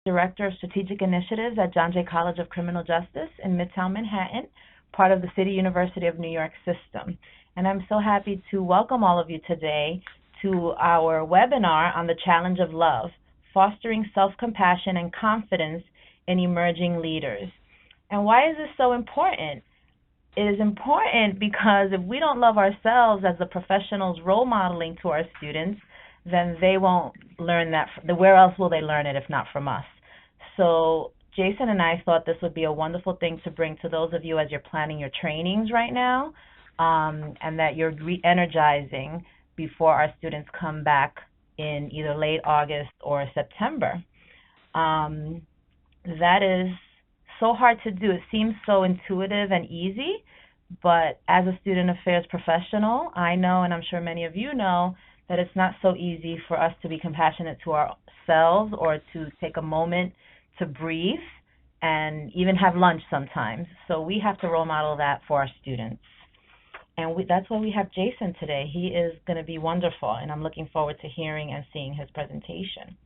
Director of Strategic Initiatives at John Jay College of Criminal Justice in Midtown Manhattan, part of the City University of New York system. And I'm so happy to welcome all of you today to our webinar on the challenge of love, fostering self-compassion and confidence in emerging leaders. And why is this so important? It is important because if we don't love ourselves as the professionals role modeling to our students, then they won't learn that. Where else will they learn it if not from us? So Jason and I thought this would be a wonderful thing to bring to those of you as you're planning your trainings right now, and that you're re-energizing before our students come back in either late August or September. That is so hard to do. It seems so intuitive and easy, but as a student affairs professional, I know, and I'm sure many of you know, that it's not so easy for us to be compassionate to ourselves or to take a moment to breathe and even have lunch sometimes. So we have to role model that for our students. And that's why we have Jason today. He is going to be wonderful, and I'm looking forward to hearing and seeing his presentation.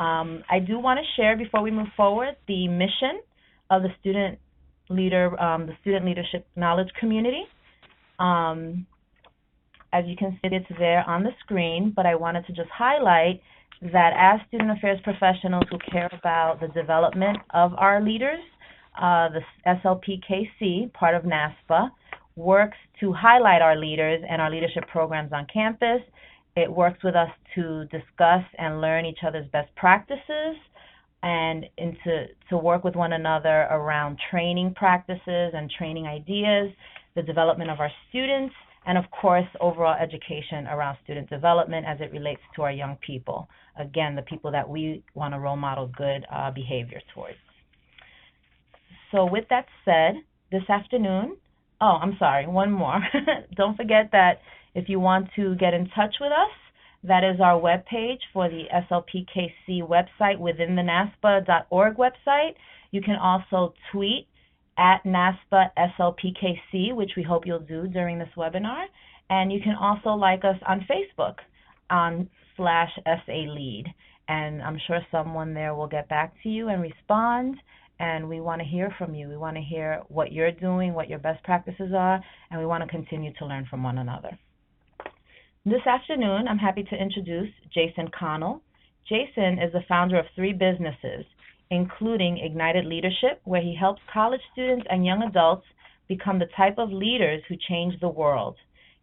I do want to share, before we move forward, the mission of the Student Leadership Knowledge Community. As you can see, it's there on the screen, but I wanted to just highlight that as student affairs professionals who care about the development of our leaders, the SLPKC, part of NASPA, works to highlight our leaders and our leadership programs on campus. It works with us to discuss and learn each other's best practices and to work with one another around training practices and training ideas, the development of our students, and of course, overall education around student development as it relates to our young people. Again, the people that we want to role model good behavior towards. So with that said, this afternoon, I'm sorry, one more. Don't forget that if you want to get in touch with us, that is our webpage for the SLPKC website within the NASPA.org website. You can also tweet at NASPA SLPKC, which we hope you'll do during this webinar. And you can also like us on Facebook on /SA-Lead. And I'm sure someone there will get back to you and respond. And we want to hear from you. We want to hear what you're doing, what your best practices are, and we want to continue to learn from one another. This afternoon, I'm happy to introduce Jason Connell. Jason is the founder of 3 businesses, including Ignited Leadership, where he helps college students and young adults become the type of leaders who change the world.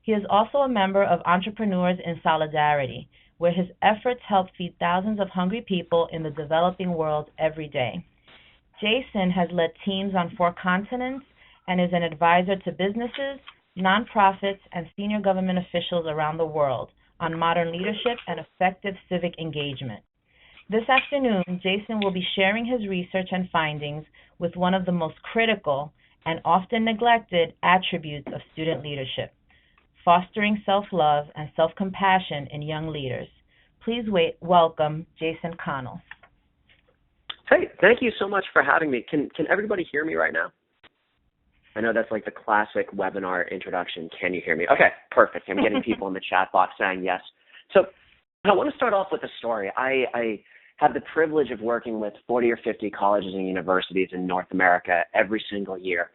He is also a member of Entrepreneurs in Solidarity, where his efforts help feed thousands of hungry people in the developing world every day. Jason has led teams on 4 continents and is an advisor to businesses, nonprofits, and senior government officials around the world on modern leadership and effective civic engagement. This afternoon, Jason will be sharing his research and findings with one of the most critical and often neglected attributes of student leadership, fostering self-love and self-compassion in young leaders. Please welcome Jason Connell. Hey, thank you so much for having me. Can everybody hear me right now? I know that's like the classic webinar introduction. Can you hear me? Okay, perfect. I'm getting people in the chat box saying yes. So I want to start off with a story. I have the privilege of working with 40 or 50 colleges and universities in North America every single year.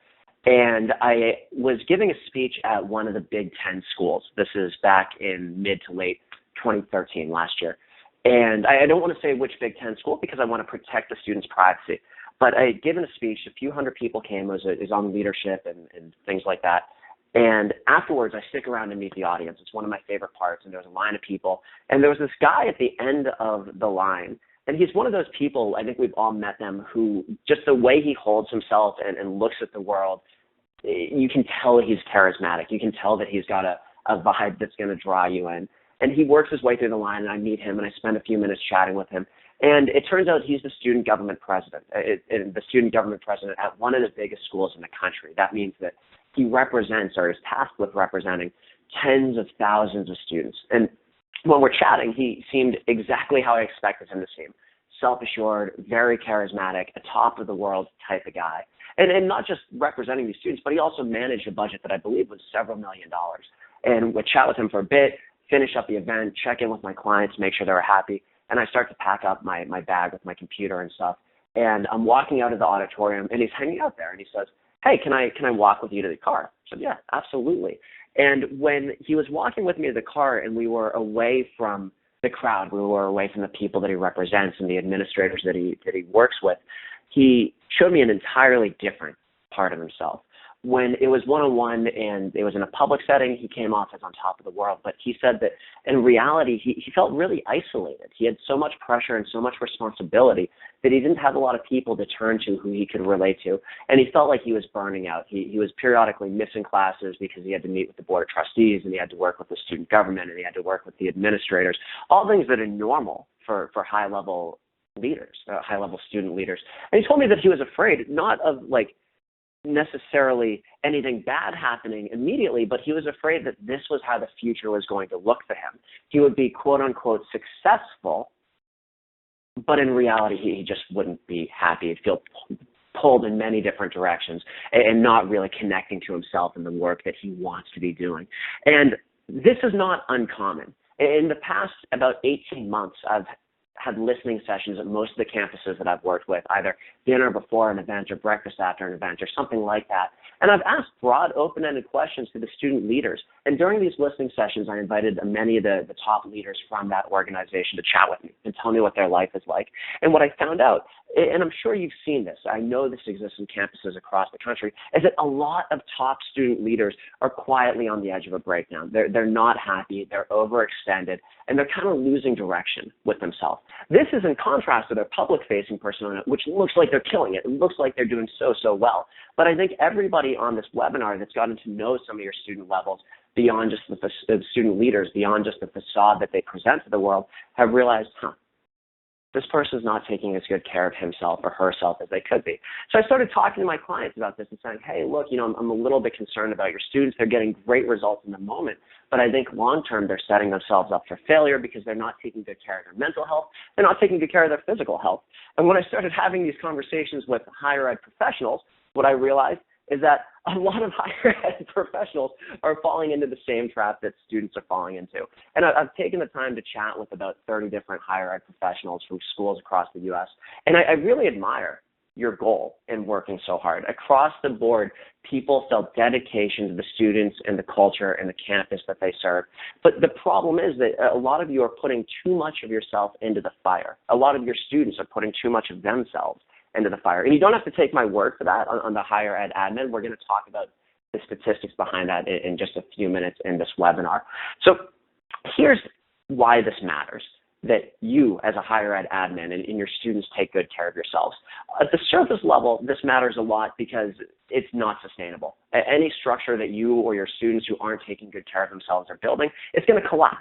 And I was giving a speech at one of the Big Ten schools. This is back in mid to late 2013, last year. And I don't want to say which Big Ten school because I want to protect the students' privacy. But I had given a speech, a few hundred people came, it was on leadership and things like that. And afterwards, I stick around and meet the audience. It's one of my favorite parts, and there was a line of people. And there was this guy at the end of the line, and he's one of those people, I think we've all met them, who just the way he holds himself and looks at the world, you can tell he's charismatic. You can tell that he's got a vibe that's going to draw you in. And he works his way through the line, and I meet him, and I spend a few minutes chatting with him. And it turns out he's the student government president, at one of the biggest schools in the country. That means that he represents, or is tasked with representing, tens of thousands of students. And when we're chatting, he seemed exactly how I expected him to seem. Self-assured, very charismatic, a top-of-the-world type of guy. And not just representing these students, but he also managed a budget that I believe was several $1 million. And we'd chat with him for a bit, finish up the event, check in with my clients, make sure they were happy. and I start to pack up my bag with my computer and stuff. And I'm walking out of the auditorium, and he's hanging out there, and he says, "Hey, can I walk with you to the car?" I said, "Yeah, absolutely." And when he was walking with me to the car, and we were away from the crowd, we were away from the people that he represents and the administrators that he works with, he showed me an entirely different part of himself. When it was one-on-one and it was in a public setting, he came off as on top of the world. But he said that in reality, he felt really isolated. He had so much pressure and so much responsibility that he didn't have a lot of people to turn to who he could relate to. And he felt like he was burning out. He was periodically missing classes because he had to meet with the board of trustees, and he had to work with the student government, and he had to work with the administrators, all things that are normal for high-level leaders, high-level student leaders. And he told me that he was afraid, not of necessarily anything bad happening immediately, but he was afraid that this was how the future was going to look for him. He would be quote unquote successful, but in reality he just wouldn't be happy. He'd feel pulled in many different directions and not really connecting to himself and the work that he wants to be doing. And this is not uncommon. In the past about 18 months, I've had listening sessions at most of the campuses that I've worked with, either dinner before an event or breakfast after an event or something like that. And I've asked broad, open-ended questions to the student leaders. And during these listening sessions, I invited many of the top leaders from that organization to chat with me and tell me what their life is like. And what I found out, and I'm sure you've seen this, I know this exists in campuses across the country, is that a lot of top student leaders are quietly on the edge of a breakdown. They're not happy, they're overextended, and they're kind of losing direction with themselves. This is in contrast to their public-facing persona, which looks like they're killing it. It looks like they're doing so well. But I think everybody on this webinar that's gotten to know some of your student levels beyond just the student leaders, beyond just the facade that they present to the world, have realized, this person's not taking as good care of himself or herself as they could be. So I started talking to my clients about this and saying, hey, look, I'm a little bit concerned about your students. They're getting great results in the moment, but I think long-term they're setting themselves up for failure because they're not taking good care of their mental health. They're not taking good care of their physical health. And when I started having these conversations with higher ed professionals, what I realized is that a lot of higher ed professionals are falling into the same trap that students are falling into. And I've taken the time to chat with about 30 different higher ed professionals from schools across the U.S., and I really admire your goal in working so hard. Across the board, people felt dedication to the students and the culture and the campus that they serve. But the problem is that a lot of you are putting too much of yourself into the fire. A lot of your students are putting too much of themselves into the fire. And you don't have to take my word for that on the higher ed admin. We're going to talk about the statistics behind that in just a few minutes in this webinar. So here's why this matters, that you as a higher ed admin and your students take good care of yourselves. At the surface level, this matters a lot because it's not sustainable. Any structure that you or your students who aren't taking good care of themselves are building, it's going to collapse.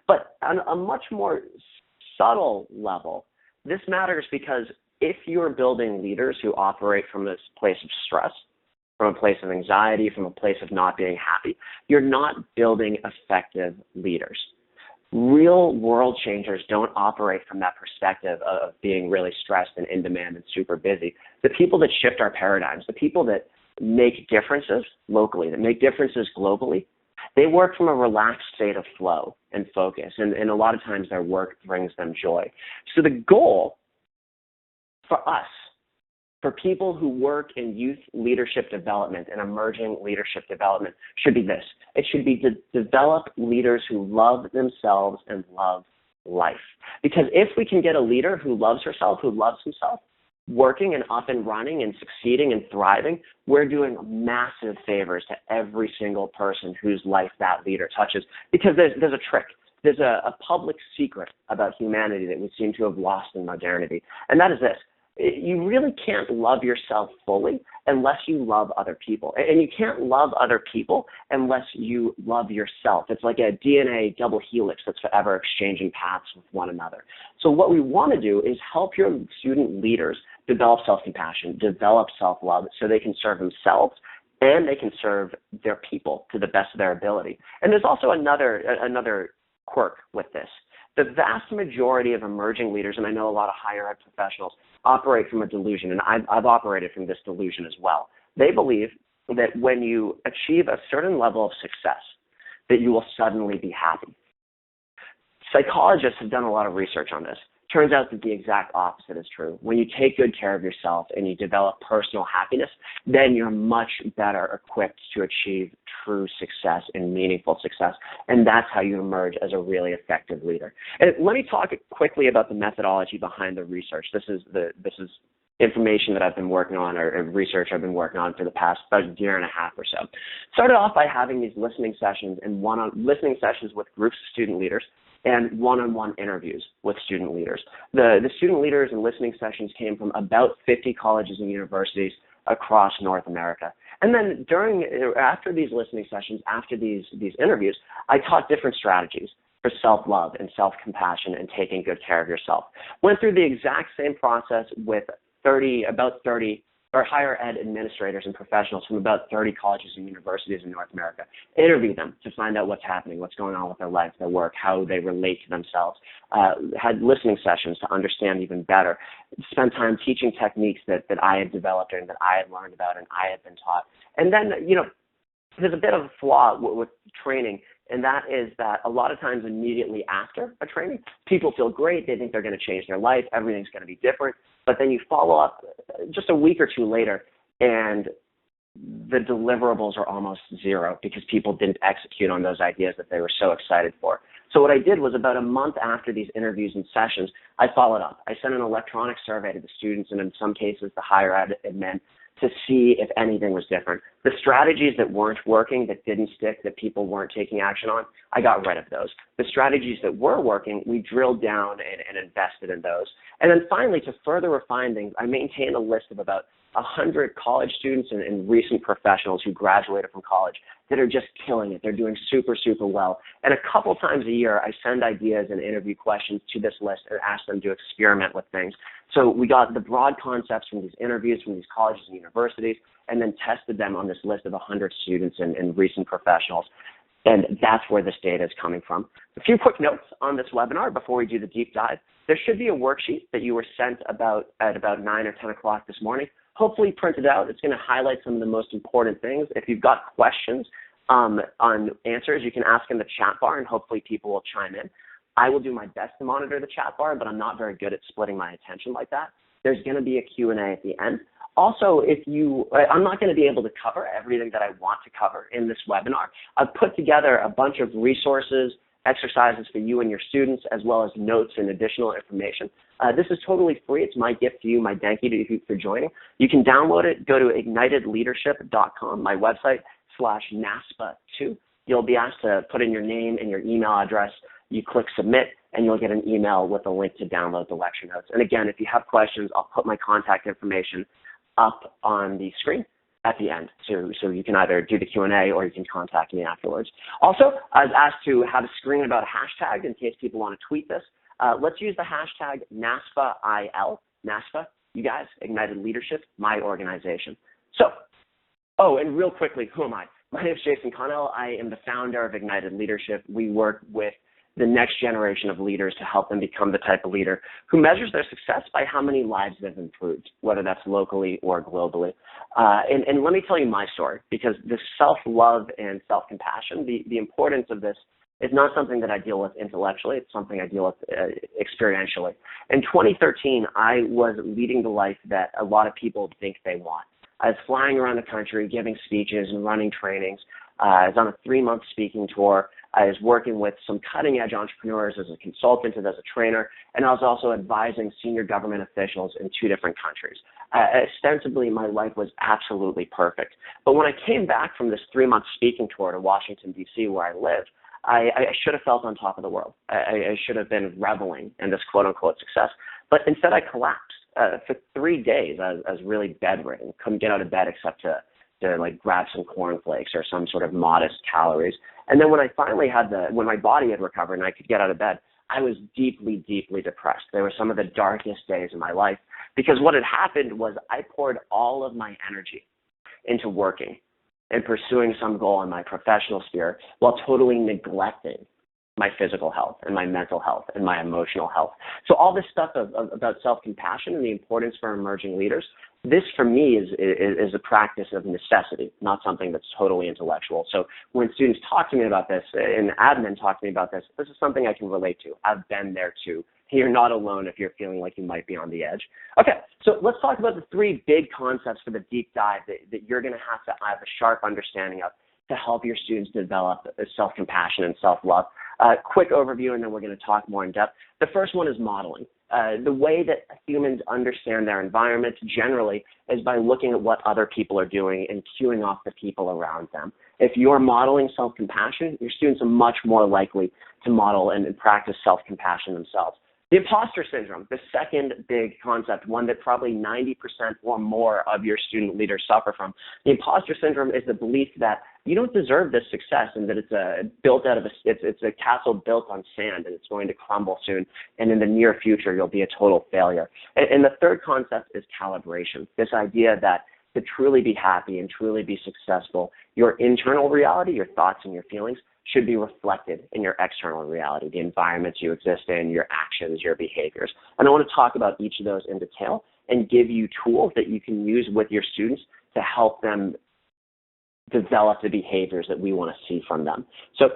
But on a much more subtle level, this matters because if you're building leaders who operate from this place of stress, from a place of anxiety, from a place of not being happy, you're not building effective leaders. Real world changers don't operate from that perspective of being really stressed and in demand and super busy. The people that shift our paradigms, the people that make differences locally, that make differences globally, they work from a relaxed state of flow and focus, and a lot of times their work brings them joy. So the goal for us, for people who work in youth leadership development and emerging leadership development, should be this. It should be to develop leaders who love themselves and love life. Because if we can get a leader who loves herself, who loves himself, working and up and running and succeeding and thriving, we're doing massive favors to every single person whose life that leader touches. Because there's a trick. There's a public secret about humanity that we seem to have lost in modernity, and that is this. You really can't love yourself fully unless you love other people. And you can't love other people unless you love yourself. It's like a DNA double helix that's forever exchanging paths with one another. So what we want to do is help your student leaders develop self-compassion, develop self-love so they can serve themselves and they can serve their people to the best of their ability. And there's also another quirk with this. The vast majority of emerging leaders, and I know a lot of higher ed professionals, operate from a delusion, and I've operated from this delusion as well. They believe that when you achieve a certain level of success, that you will suddenly be happy. Psychologists have done a lot of research on this. Turns out that the exact opposite is true. When you take good care of yourself and you develop personal happiness, then you're much better equipped to achieve true success and meaningful success. And that's how you emerge as a really effective leader. And let me talk quickly about the methodology behind the research. This is information that I've been working on, or research I've been working on for the past about year and a half or so. Started off by having these listening sessions and listening sessions with groups of student leaders and one-on-one interviews with student leaders. The student leaders and listening sessions came from about 50 colleges and universities across North America. And then after these listening sessions, after these interviews, I taught different strategies for self-love and self-compassion and taking good care of yourself. Went through the exact same process with about 30 or higher ed administrators and professionals from about 30 colleges and universities in North America. Interviewed them to find out what's happening, what's going on with their life, their work, how they relate to themselves. Had listening sessions to understand even better. Spent time teaching techniques that I had developed and that I had learned about and I had been taught. And then, there's a bit of a flaw with training, and that is that a lot of times immediately after a training, people feel great. They think they're going to change their life. Everything's going to be different. But then you follow up just a week or two later, and the deliverables are almost zero because people didn't execute on those ideas that they were so excited for. So what I did was about a month after these interviews and sessions, I followed up. I sent an electronic survey to the students and in some cases the higher ed admin to see if anything was different. The strategies that weren't working, that didn't stick, that people weren't taking action on, I got rid of those. The strategies that were working, we drilled down and invested in those. And then finally, to further refine things, I maintained a list of about 100 college students and recent professionals who graduated from college that are just killing it. They're doing super, super well. And a couple times a year, I send ideas and interview questions to this list and ask them to experiment with things. So we got the broad concepts from these interviews from these colleges and universities and then tested them on this list of 100 students and recent professionals. And that's where this data is coming from. A few quick notes on this webinar before we do the deep dive. There should be a worksheet that you were sent at about 9 or 10 o'clock this morning. Hopefully printed out. It's going to highlight some of the most important things. If you've got questions on answers, you can ask in the chat bar, and hopefully people will chime in. I will do my best to monitor the chat bar, but I'm not very good at splitting my attention like that. There's going to be a Q&A at the end. Also, I'm not going to be able to cover everything that I want to cover in this webinar. I've put together a bunch of resources, exercises for you and your students, as well as notes and additional information. This is totally free. It's my gift to you, my thank you to you for joining. You can download it. Go to ignitedleadership.com, my website, /NASPA2. You'll be asked to put in your name and your email address. You click submit, and you'll get an email with a link to download the lecture notes. And again, if you have questions, I'll put my contact information up on the screen at the end. So you can either do the Q&A or you can contact me afterwards. Also, I was asked to have a screen about a hashtag in case people want to tweet this. Let's use the hashtag NASPAIL, NASPA, you guys, Ignited Leadership, my organization. So, and real quickly, who am I? My name is Jason Connell. I am the founder of Ignited Leadership. We work with the next generation of leaders to help them become the type of leader who measures their success by how many lives they've improved, whether that's locally or globally. And let me tell you my story, because this self-love and self-compassion, the importance of this is not something that I deal with intellectually. It's something I deal with experientially. In 2013, I was leading the life that a lot of people think they want. I was flying around the country, giving speeches and running trainings. I was on a 3-month speaking tour. I was working with some cutting-edge entrepreneurs as a consultant and as a trainer, and I was also advising senior government officials in 2 different countries. Ostensibly, my life was absolutely perfect. But when I came back from this 3-month speaking tour to Washington, D.C., where I lived, I should have felt on top of the world. I should have been reveling in this quote-unquote success. But instead, I collapsed. For 3 days, I was really bedridden, couldn't get out of bed except to like grab some cornflakes or some sort of modest calories. And then when I finally when my body had recovered and I could get out of bed, I was deeply, deeply depressed. They were some of the darkest days of my life because what had happened was I poured all of my energy into working and pursuing some goal in my professional sphere while totally neglecting my physical health and my mental health and my emotional health. So all this stuff about self-compassion and the importance for emerging leaders, this for me is a practice of necessity, not something that's totally intellectual. So when students talk to me about this and admin talk to me about this, this is something I can relate to. I've been there too, You're not alone if you're feeling like you might be on the edge. Okay, so let's talk about the three big concepts for the deep dive that you're going to have a sharp understanding of to help your students develop self-compassion and self-love. Quick overview, and then we're going to talk more in depth. The first one is modeling. The way that humans understand their environment generally is by looking at what other people are doing and cueing off the people around them. If you're modeling self-compassion, your students are much more likely to model and practice self-compassion themselves. The imposter syndrome, the second big concept, one that probably 90% or more of your student leaders suffer from. The imposter syndrome is the belief that you don't deserve this success and that it's a castle built on sand and it's going to crumble soon, and in the near future you'll be a total failure. And the third concept is calibration, this idea that to truly be happy and truly be successful, your internal reality, your thoughts and your feelings, should be reflected in your external reality, the environments you exist in, your actions, your behaviors. And I want to talk about each of those in detail and give you tools that you can use with your students to help them develop the behaviors that we want to see from them. So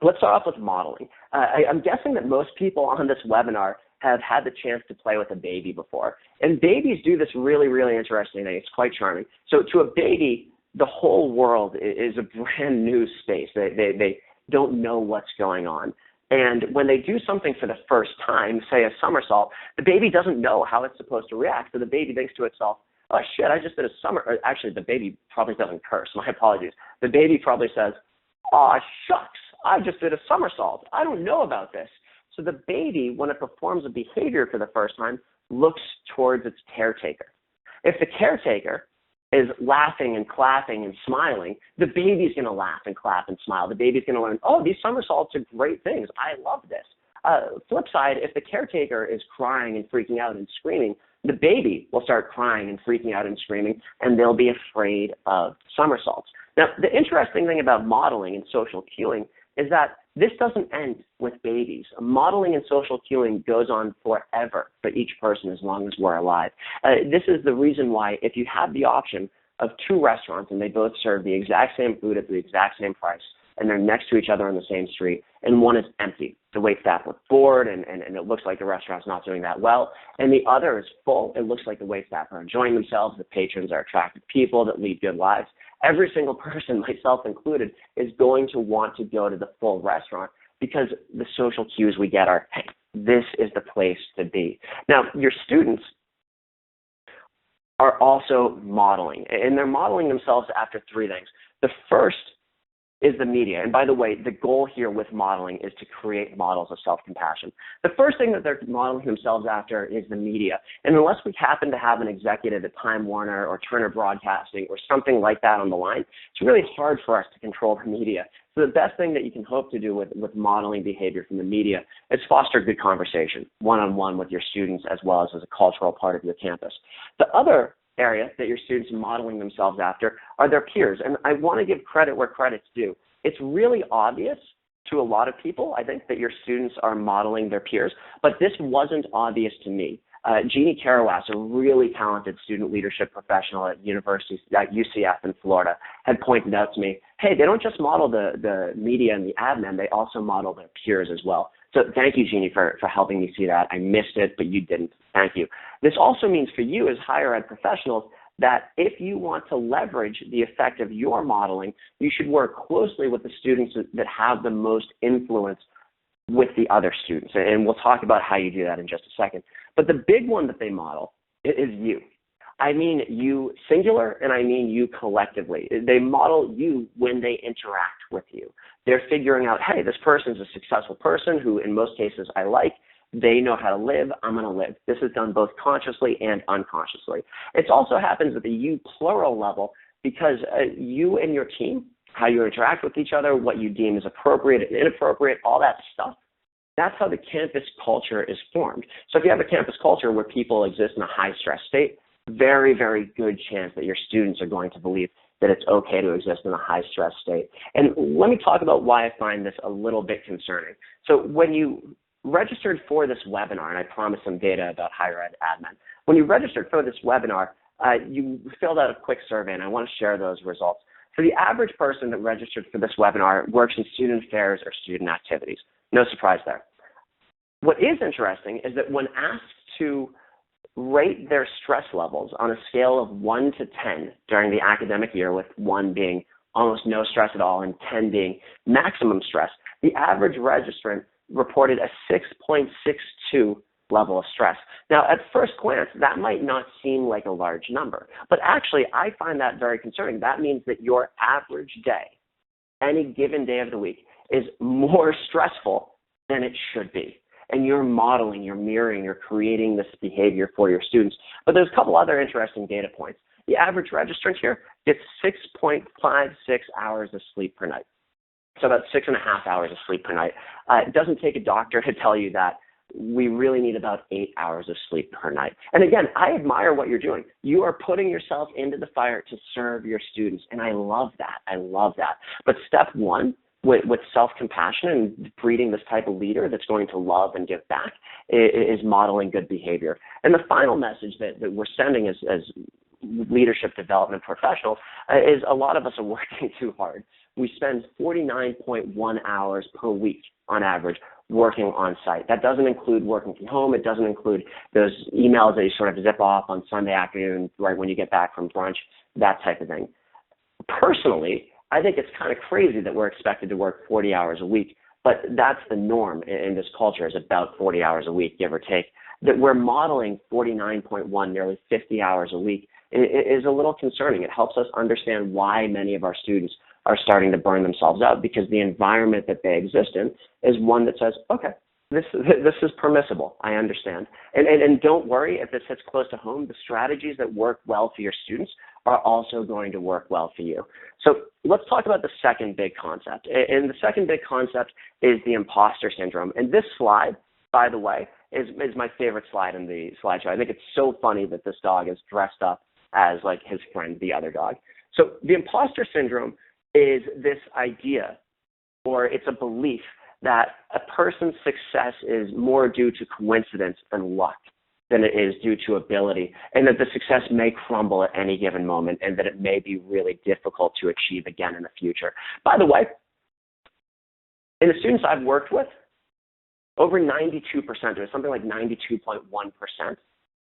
let's start off with modeling. I'm guessing that most people on this webinar have had the chance to play with a baby before. And babies do this really, really interesting thing. It's quite charming. So to a baby, the whole world is a brand new space. They don't know what's going on. And when they do something for the first time, say a somersault, the baby doesn't know how it's supposed to react. So the baby thinks to itself, oh shit, I just did a somersault. Actually, the baby probably doesn't curse. My apologies. The baby probably says, oh shucks, I just did a somersault. I don't know about this. So the baby, when it performs a behavior for the first time, looks towards its caretaker. If the caretaker is laughing and clapping and smiling, the baby's going to laugh and clap and smile. The baby's going to learn, oh, these somersaults are great things. I love this. Flip side, if the caretaker is crying and freaking out and screaming, the baby will start crying and freaking out and screaming, and they'll be afraid of somersaults. Now, the interesting thing about modeling and social cueing is that this doesn't end with babies. Modeling and social cueing goes on forever for each person as long as we're alive. This is the reason why if you have the option of two restaurants and they both serve the exact same food at the exact same price and they're next to each other on the same street and one is empty, the wait staff look bored and it looks like the restaurant's not doing that well, and the other is full, it looks like the wait staff are enjoying themselves, the patrons are attractive people that lead good lives. Every single person, myself included, is going to want to go to the full restaurant because the social cues we get are, hey, this is the place to be. Now, your students are also modeling, and they're modeling themselves after three things. The first is the media. And by the way, the goal here with modeling is to create models of self-compassion. The first thing that they're modeling themselves after is the media. And unless we happen to have an executive at Time Warner or Turner Broadcasting or something like that on the line, it's really hard for us to control the media. So the best thing that you can hope to do with modeling behavior from the media is foster good conversation, one-on-one with your students as well as a cultural part of your campus. The other area that your students are modeling themselves after are their peers. And I want to give credit where credit's due. It's really obvious to a lot of people, I think, that your students are modeling their peers, but this wasn't obvious to me. Jeannie Karawas, a really talented student leadership professional at UCF in Florida, had pointed out to me, hey, they don't just model the media and the admin, they also model their peers as well. So thank you, Jeannie, for helping me see that. I missed it, but you didn't. Thank you. This also means for you as higher ed professionals that if you want to leverage the effect of your modeling, you should work closely with the students that have the most influence with the other students. And we'll talk about how you do that in just a second. But the big one that they model is you. I mean you singular, and I mean you collectively. They model you when they interact with you. They're figuring out, hey, this person's a successful person who in most cases I like. They know how to live. I'm going to live. This is done both consciously and unconsciously. It also happens at the you plural level because you and your team, how you interact with each other, what you deem is appropriate and inappropriate, all that stuff, that's how the campus culture is formed. So if you have a campus culture where people exist in a high-stress state, very, very good chance that your students are going to believe that it's okay to exist in a high-stress state. And let me talk about why I find this a little bit concerning. So when you registered for this webinar, and I promised some data about higher ed admin, when you registered for this webinar, you filled out a quick survey, and I want to share those results. For the average person that registered for this webinar works in student affairs or student activities. No surprise there. What is interesting is that when asked to rate their stress levels on a scale of 1 to 10 during the academic year, with 1 being almost no stress at all and 10 being maximum stress, the average registrant reported a 6.62 level of stress. Now, at first glance, that might not seem like a large number, but actually I find that very concerning. That means that your average day, any given day of the week, is more stressful than it should be. And you're modeling, you're mirroring, you're creating this behavior for your students. But there's a couple other interesting data points. The average registrant here gets 6.56 hours of sleep per night. So about 6.5 hours of sleep per night. It doesn't take a doctor to tell you that we really need about 8 hours of sleep per night. And again, I admire what you're doing. You are putting yourself into the fire to serve your students, and I love that. I love that. But step one, with self-compassion and breeding this type of leader that's going to love and give back, is modeling good behavior. And the final message that we're sending as leadership development professionals is a lot of us are working too hard. We spend 49.1 hours per week on average working on site. That doesn't include working from home. It doesn't include those emails that you sort of zip off on Sunday afternoon right when you get back from brunch, that type of thing. Personally, I think it's kind of crazy that we're expected to work 40 hours a week, but that's the norm in this culture, is about 40 hours a week, give or take. That we're modeling 49.1, nearly 50 hours a week is a little concerning. It helps us understand why many of our students are starting to burn themselves out, because the environment that they exist in is one that says, okay, this is permissible. I understand. And don't worry if this hits close to home. The strategies that work well for your students are also going to work well for you. So let's talk about the second big concept. And the second big concept is the imposter syndrome. And this slide, by the way, is my favorite slide in the slideshow. I think it's so funny that this dog is dressed up as like his friend, the other dog. So the imposter syndrome is this idea, or it's a belief, that a person's success is more due to coincidence and luck than it is due to ability, and that the success may crumble at any given moment, and that it may be really difficult to achieve again in the future. By the way, in the students I've worked with, over 92%, or something like 92.1%,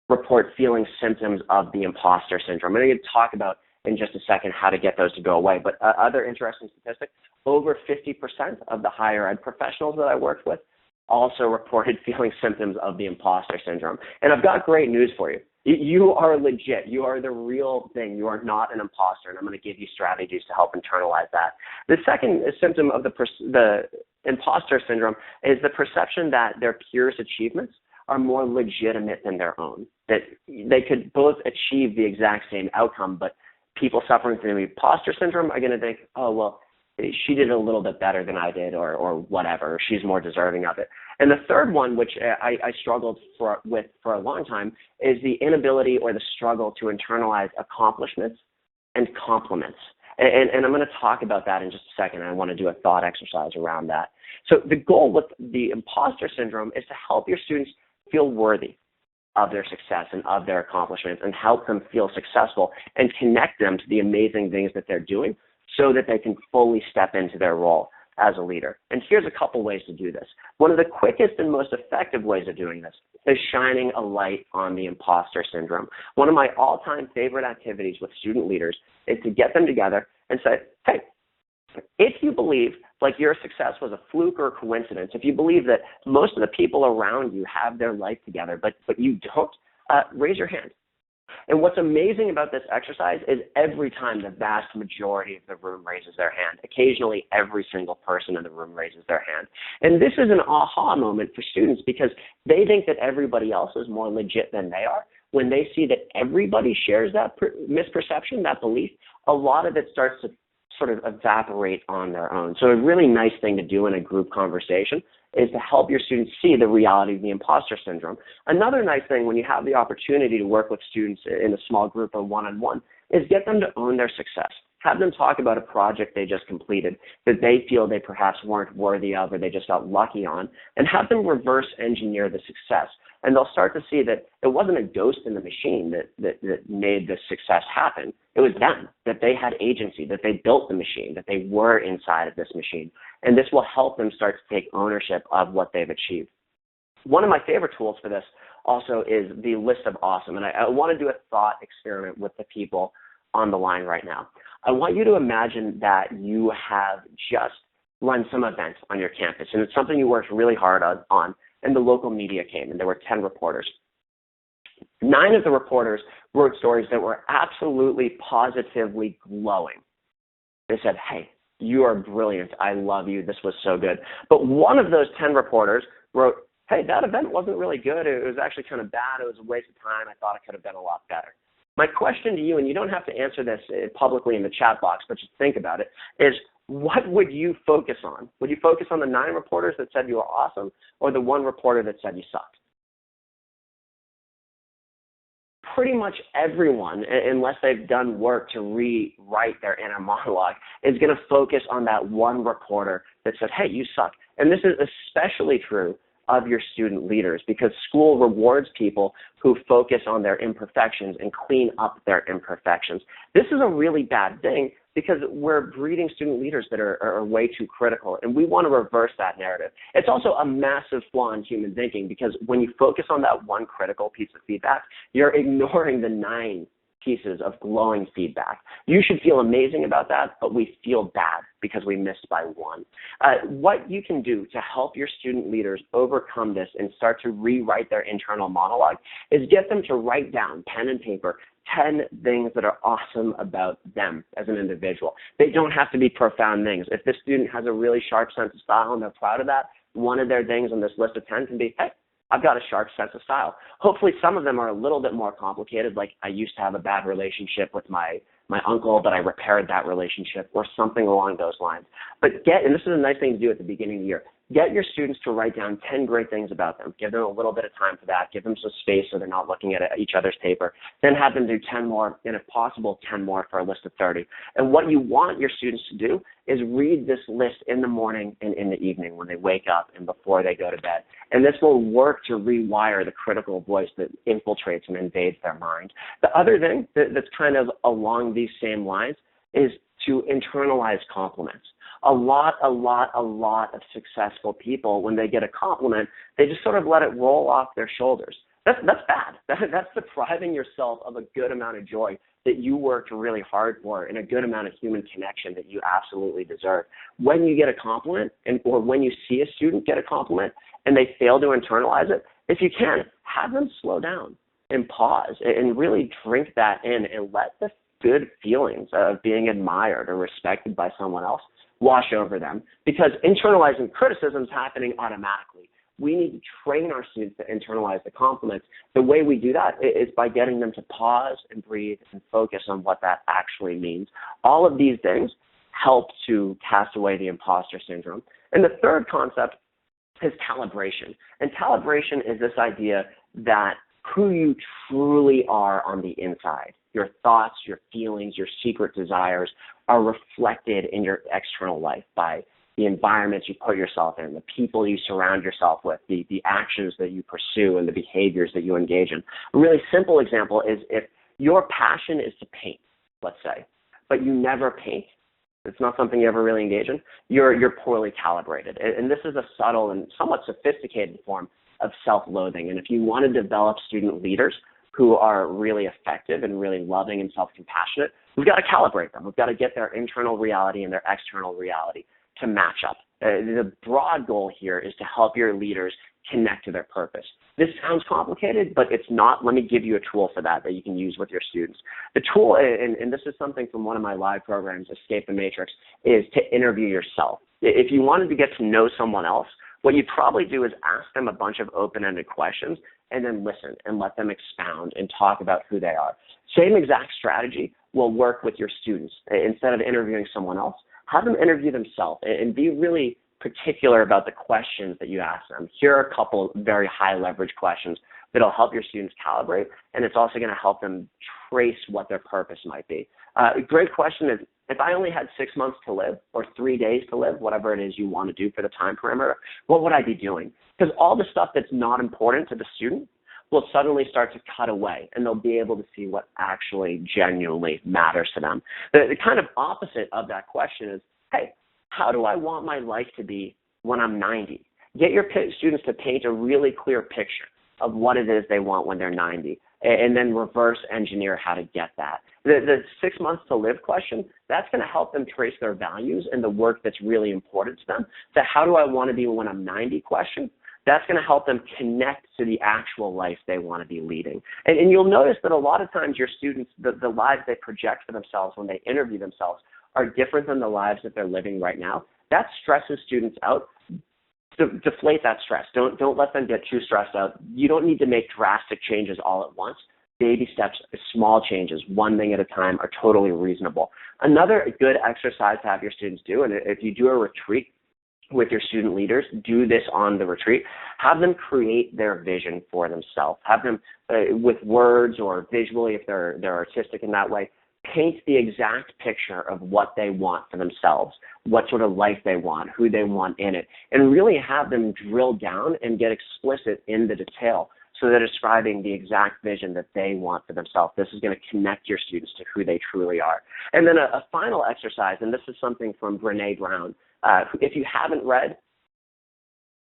report feeling symptoms of the imposter syndrome. And I'm going to talk about in just a second how to get those to go away. But other interesting statistic, over 50% of the higher ed professionals that I worked with also reported feeling symptoms of the imposter syndrome. And I've got great news for you. You are legit. You are the real thing. You are not an imposter, and I'm going to give you strategies to help internalize that. The second symptom of the imposter syndrome is the perception that their peers' achievements are more legitimate than their own, that they could both achieve the exact same outcome, but people suffering from the imposter syndrome are going to think, oh, well, she did a little bit better than I did, or whatever. She's more deserving of it. And the third one, which I struggled with for a long time, is the inability or the struggle to internalize accomplishments and compliments. And I'm going to talk about that in just a second. I want to do a thought exercise around that. So the goal with the imposter syndrome is to help your students feel worthy of their success and of their accomplishments, and help them feel successful and connect them to the amazing things that they're doing so that they can fully step into their role as a leader. And here's a couple ways to do this. One of the quickest and most effective ways of doing this is shining a light on the imposter syndrome. One of my all-time favorite activities with student leaders is to get them together and say, hey, if you believe like your success was a fluke or a coincidence, if you believe that most of the people around you have their life together, but you don't, raise your hand. And what's amazing about this exercise is every time the vast majority of the room raises their hand. Occasionally, every single person in the room raises their hand. And this is an aha moment for students, because they think that everybody else is more legit than they are. When they see that everybody shares that misperception, that belief, a lot of it starts to sort of evaporate on their own. So a really nice thing to do in a group conversation is to help your students see the reality of the imposter syndrome. Another nice thing when you have the opportunity to work with students in a small group or one-on-one is get them to own their success. Have them talk about a project they just completed that they feel they perhaps weren't worthy of, or they just got lucky on, and have them reverse engineer the success. And they'll start to see that it wasn't a ghost in the machine that made this success happen. It was them, that they had agency, that they built the machine, that they were inside of this machine. And this will help them start to take ownership of what they've achieved. One of my favorite tools for this also is the list of awesome. And I want to do a thought experiment with the people on the line right now. I want you to imagine that you have just run some events on your campus, and it's something you worked really hard on, and the local media came, and there were 10 reporters. 9 of the reporters wrote stories that were absolutely positively glowing. They said, hey, you are brilliant. I love you. This was so good. But one of those 10 reporters wrote, hey, that event wasn't really good. It was actually kind of bad. It was a waste of time. I thought it could have been a lot better. My question to you, and you don't have to answer this publicly in the chat box, but just think about it, is what would you focus on? Would you focus on the 9 reporters that said you were awesome, or the 1 reporter that said you sucked? Pretty much everyone, unless they've done work to rewrite their inner monologue, is going to focus on that 1 reporter that said, hey, you suck. And this is especially true of your student leaders, because school rewards people who focus on their imperfections and clean up their imperfections. This is a really bad thing, because we're breeding student leaders that are way too critical, and we want to reverse that narrative. It's also a massive flaw in human thinking, because when you focus on that 1 critical piece of feedback, you're ignoring the 9 pieces of glowing feedback. You should feel amazing about that, but we feel bad because we missed by 1. What you can do to help your student leaders overcome this and start to rewrite their internal monologue is get them to write down, pen and paper, 10 things that are awesome about them as an individual. They don't have to be profound things. If the student has a really sharp sense of style and they're proud of that, one of their things on this list of 10 can be, hey, I've got a sharp sense of style. Hopefully some of them are a little bit more complicated, like I used to have a bad relationship with my uncle, but I repaired that relationship, or something along those lines. But and this is a nice thing to do at the beginning of the year, get your students to write down 10 great things about them. Give them a little bit of time for that. Give them some space so they're not looking at each other's paper. Then have them do 10 more, and if possible, 10 more for a list of 30. And what you want your students to do is read this list in the morning and in the evening when they wake up and before they go to bed. And this will work to rewire the critical voice that infiltrates and invades their mind. The other thing that's kind of along these same lines is to internalize compliments. A lot of successful people, when they get a compliment, they just sort of let it roll off their shoulders. That's bad. That's depriving yourself of a good amount of joy that you worked really hard for and a good amount of human connection that you absolutely deserve. When you get a compliment, or when you see a student get a compliment and they fail to internalize it, if you can, have them slow down and pause and really drink that in and let the good feelings of being admired or respected by someone else wash over them, because internalizing criticism is happening automatically. We need to train our students to internalize the compliments. The way we do that is by getting them to pause and breathe and focus on what that actually means. All of these things help to cast away the imposter syndrome. And the third concept is calibration. And calibration is this idea that who you truly are on the inside, your thoughts, your feelings, your secret desires, are reflected in your external life by the environments you put yourself in, the people you surround yourself with, the actions that you pursue, and the behaviors that you engage in. A really simple example is if your passion is to paint, let's say, but you never paint, it's not something you ever really engage in, you're poorly calibrated. And this is a subtle and somewhat sophisticated form of self-loathing. And if you want to develop student leaders who are really effective and really loving and self-compassionate, we've got to calibrate them. We've got to get their internal reality and their external reality to match up. The broad goal here is to help your leaders connect to their purpose. This sounds complicated, but it's not. Let me give you a tool for that you can use with your students. The tool, and this is something from one of my live programs, Escape the Matrix, is to interview yourself. If you wanted to get to know someone else, what you'd probably do is ask them a bunch of open-ended questions and then listen and let them expound and talk about who they are. Same exact strategy will work with your students. Instead of interviewing someone else, have them interview themselves and be really particular about the questions that you ask them. Here are a couple very high-leverage questions that'll help your students calibrate, and it's also going to help them trace what their purpose might be. A great question is, if I only had 6 months to live or 3 days to live, whatever it is you want to do for the time parameter, what would I be doing? Because all the stuff that's not important to the student will suddenly start to cut away, and they'll be able to see what actually genuinely matters to them. The kind of opposite of that question is, hey, how do I want my life to be when I'm 90? get your students to paint a really clear picture of what it is they want when they're 90, and then reverse engineer how to get that. The 6 months to live question, that's going to help them trace their values and the work that's really important to them. The how do I want to be when I'm 90 question, that's going to help them connect to the actual life they want to be leading. And you'll notice that a lot of times your students, the lives they project for themselves when they interview themselves are different than the lives that they're living right now. That stresses students out. Deflate that stress. Don't let them get too stressed out. You don't need to make drastic changes all at once. Baby steps, small changes, one thing at a time, are totally reasonable. Another good exercise to have your students do, and if you do a retreat with your student leaders, do this on the retreat. Have them create their vision for themselves. Have them, with words or visually, if they're artistic in that way, paint the exact picture of what they want for themselves, what sort of life they want, who they want in it, and really have them drill down and get explicit in the detail so they're describing the exact vision that they want for themselves. This is going to connect your students to who they truly are. And then a final exercise, and this is something from Brené Brown. If you haven't read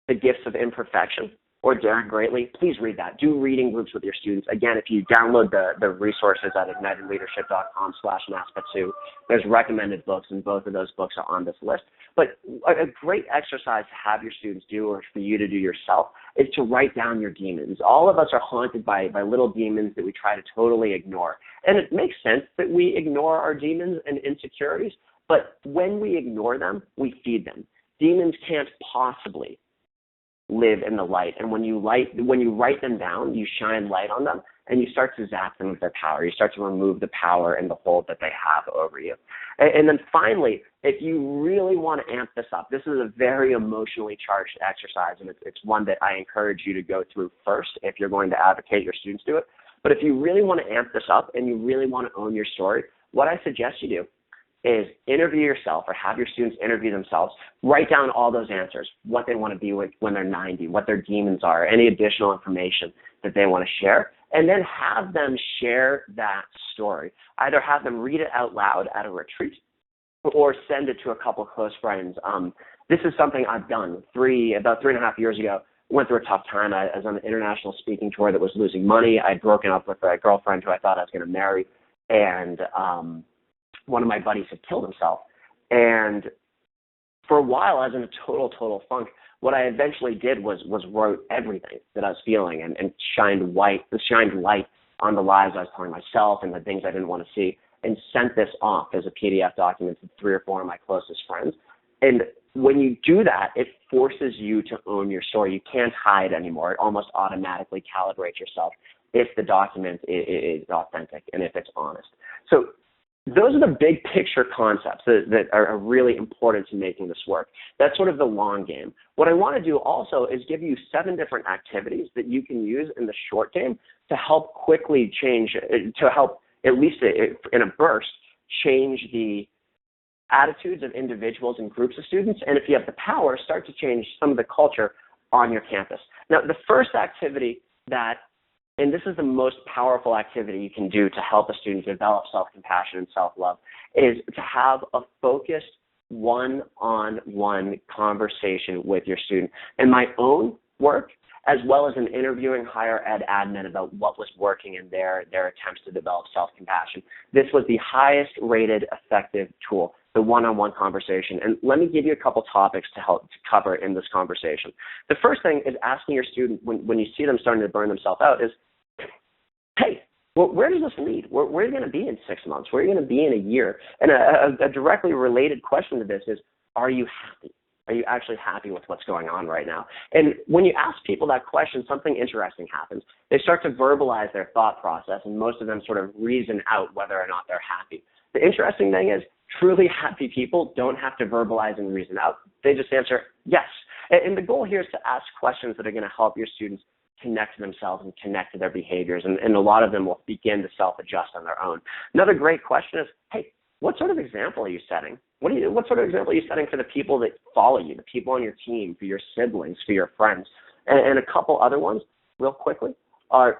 The Gifts of Imperfection or Daring Greatly, please read that. Do reading groups with your students. Again, if you download the resources at ignitedleadership.com/NASPA2, there's recommended books, and both of those books are on this list. But a great exercise to have your students do, or for you to do yourself, is to write down your demons. All of us are haunted by little demons that we try to totally ignore. And it makes sense that we ignore our demons and insecurities, but when we ignore them, we feed them. Demons can't possibly live in the light. And when you write them down, you shine light on them, and you start to zap them with their power. You start to remove the power and the hold that they have over you. And then finally, if you really want to amp this up, this is a very emotionally charged exercise, and it's one that I encourage you to go through first if you're going to advocate your students do it. But if you really want to amp this up and you really want to own your story, what I suggest you do is interview yourself, or have your students interview themselves. Write down all those answers, what they want to be with when they're 90, what their demons are, any additional information that they want to share, and then have them share that story. Either have them read it out loud at a retreat or send it to a couple close friends. This is something I've done about 3.5 years ago. Went through a tough time. I was on an international speaking tour that was losing money. I'd broken up with a girlfriend who I thought I was going to marry, and one of my buddies had killed himself. And for a while, I was in a total funk. What I eventually did was wrote everything that I was feeling and shined light on the lies I was telling myself and the things I didn't want to see, and sent this off as a PDF document to 3 or 4 of my closest friends. And when you do that, it forces you to own your story. You can't hide anymore. It almost automatically calibrates yourself if the document is authentic and if it's honest. So those are the big picture concepts that are really important to making this work. That's sort of the long game. What I want to do also is give you 7 different activities that you can use in the short game to help quickly change, to help, at least in a burst, change the attitudes of individuals and groups of students, and if you have the power, start to change some of the culture on your campus. Now, the first activity and this is the most powerful activity you can do to help a student develop self-compassion and self-love, is to have a focused one-on-one conversation with your student. And my own work, as well as in interviewing higher ed admin about what was working in their attempts to develop self-compassion, this was the highest rated effective tool, the one-on-one conversation. And let me give you a couple topics to help to cover in this conversation. The first thing is asking your student, when you see them starting to burn themselves out, is, hey, well, where does this lead? Where are you going to be in 6 months? Where are you going to be in a year? And a directly related question to this is, are you happy? Are you actually happy with what's going on right now? And when you ask people that question, something interesting happens. They start to verbalize their thought process, and most of them sort of reason out whether or not they're happy. The interesting thing is, truly happy people don't have to verbalize and reason out. They just answer yes. And the goal here is to ask questions that are going to help your students connect to themselves and connect to their behaviors, and a lot of them will begin to self-adjust on their own. Another great question is, hey, what sort of example are you setting? What sort of example are you setting for the people that follow you, the people on your team, for your siblings, for your friends? And a couple other ones, real quickly, are,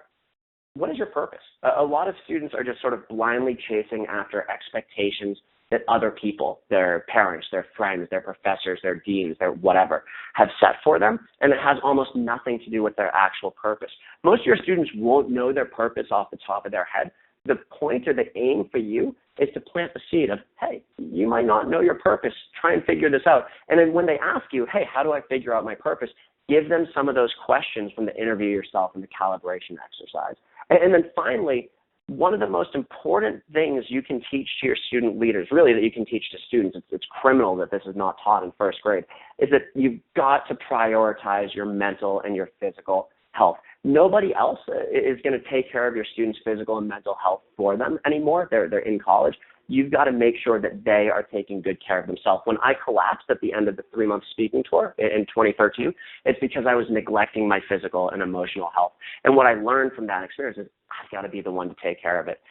what is your purpose? A lot of students are just sort of blindly chasing after expectations that other people, their parents, their friends, their professors, their deans, their whatever, have set for them, and it has almost nothing to do with their actual purpose. Most of your students won't know their purpose off the top of their head. The point or the aim for you is to plant the seed of, hey, you might not know your purpose. Try and figure this out. And then when they ask you, hey, how do I figure out my purpose? Give them some of those questions from the interview yourself and the calibration exercise. And then finally, one of the most important things you can teach to your student leaders, really that you can teach to students, it's criminal that this is not taught in first grade, is that you've got to prioritize your mental and your physical health. Nobody else is going to take care of your students' physical and mental health for them anymore. They're in college. You've got to make sure that they are taking good care of themselves. When I collapsed at the end of the 3-month speaking tour in 2013, it's because I was neglecting my physical and emotional health. And what I learned from that experience is I've got to be the one to take care of it.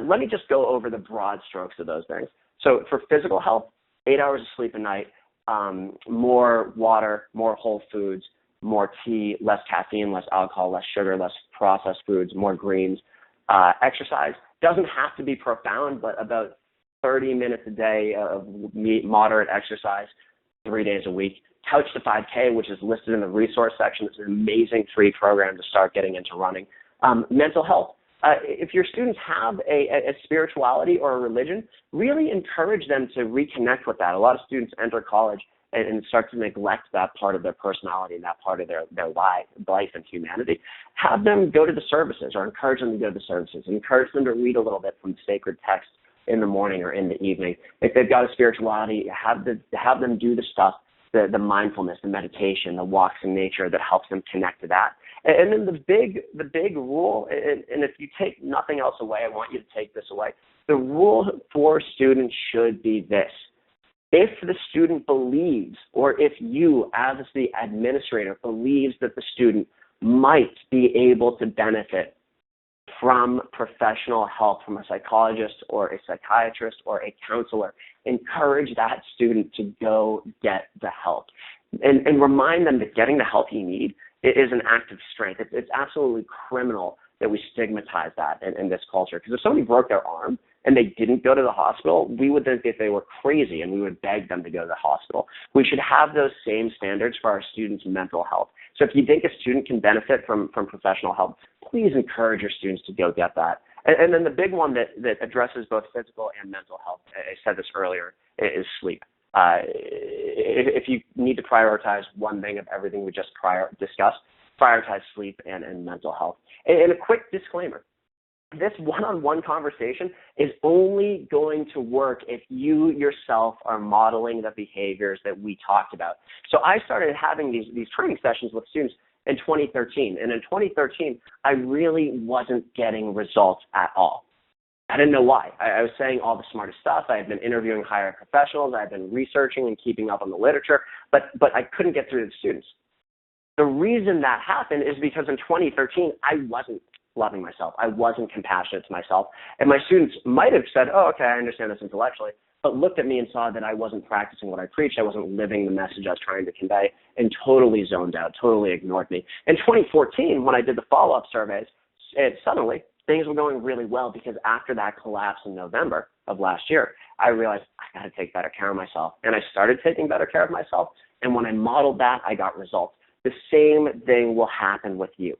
Let me just go over the broad strokes of those things. So for physical health, 8 hours of sleep a night, more water, more whole foods, more tea, less caffeine, less alcohol, less sugar, less processed foods, more greens. Exercise doesn't have to be profound, but about 30 minutes a day of moderate exercise, 3 days a week. Couch to 5K, which is listed in the resource section. It's an amazing free program to start getting into running. Mental health. If your students have a spirituality or a religion, really encourage them to reconnect with that. A lot of students enter college and start to neglect that part of their personality and that part of their life and humanity. Have them go to the services or encourage them to go to the services. Encourage them to read a little bit from sacred text in the morning or in the evening. If they've got a spirituality, have them do the stuff, the mindfulness, the meditation, the walks in nature that helps them connect to that. And then the big rule, and if you take nothing else away, I want you to take this away. The rule for students should be this. If the student believes, or if you as the administrator believes that the student might be able to benefit from professional help from a psychologist or a psychiatrist or a counselor, encourage that student to go get the help. And remind them that getting the help you need is an act of strength. It's absolutely criminal that we stigmatize that in this culture. Because if somebody broke their arm and they didn't go to the hospital, we would think that they were crazy and we would beg them to go to the hospital. We should have those same standards for our students' mental health. So if you think a student can benefit from professional help, please encourage your students to go get that. And then the big one that addresses both physical and mental health, I said this earlier, is sleep. If you need to prioritize one thing of everything we just discussed, prioritize sleep and mental health. And a quick disclaimer. This one-on-one conversation is only going to work if you yourself are modeling the behaviors that we talked about. So I started having these training sessions with students in 2013. And in 2013, I really wasn't getting results at all. I didn't know why. I was saying all the smartest stuff. I had been interviewing higher professionals. I had been researching and keeping up on the literature, but I couldn't get through to the students. The reason that happened is because in 2013, I wasn't loving myself. I wasn't compassionate to myself. And my students might have said, oh, okay, I understand this intellectually, but looked at me and saw that I wasn't practicing what I preached. I wasn't living the message I was trying to convey, and totally zoned out, totally ignored me. In 2014, when I did the follow-up surveys, suddenly things were going really well, because after that collapse in November of last year, I realized I got to take better care of myself. And I started taking better care of myself. And when I modeled that, I got results. The same thing will happen with you.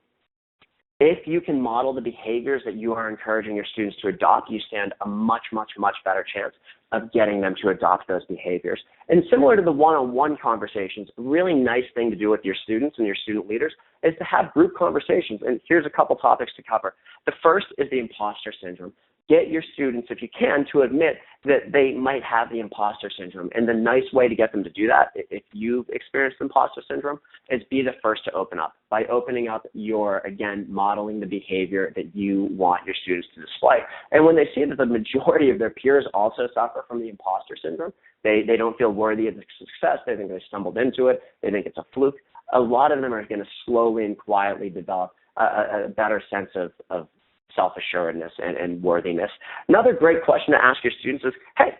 If you can model the behaviors that you are encouraging your students to adopt, you stand a much, much, much better chance of getting them to adopt those behaviors. And similar to the one-on-one conversations, a really nice thing to do with your students and your student leaders is to have group conversations. And here's a couple topics to cover. The first is the imposter syndrome. Get your students, if you can, to admit that they might have the imposter syndrome. And the nice way to get them to do that, if you've experienced imposter syndrome, is be the first to open up. By opening up, you're, again, modeling the behavior that you want your students to display. And when they see that the majority of their peers also suffer from the imposter syndrome, they don't feel worthy of the success, they think they stumbled into it, they think it's a fluke, a lot of them are going to slowly and quietly develop a better sense of self-assuredness and worthiness. Another great question to ask your students is, hey,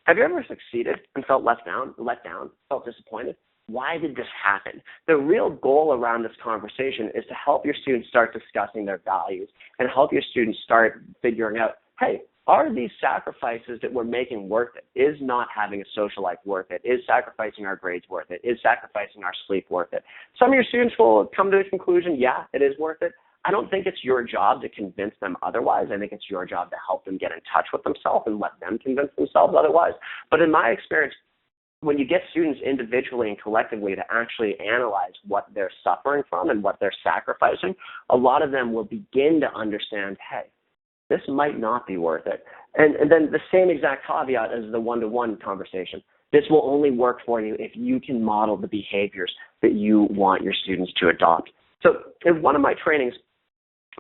have you ever succeeded and felt let down, felt disappointed? why did this happen? The real goal around this conversation is to help your students start discussing their values and help your students start figuring out, hey, are these sacrifices that we're making worth it? Is not having a social life worth it? Is sacrificing our grades worth it? Is sacrificing our sleep worth it? Some of your students will come to the conclusion, yeah, it is worth it. I don't think it's your job to convince them otherwise. I think it's your job to help them get in touch with themselves and let them convince themselves otherwise. But in my experience, when you get students individually and collectively to actually analyze what they're suffering from and what they're sacrificing, a lot of them will begin to understand, hey, this might not be worth it. And then the same exact caveat as the one-to-one conversation. This will only work for you if you can model the behaviors that you want your students to adopt. So in one of my trainings,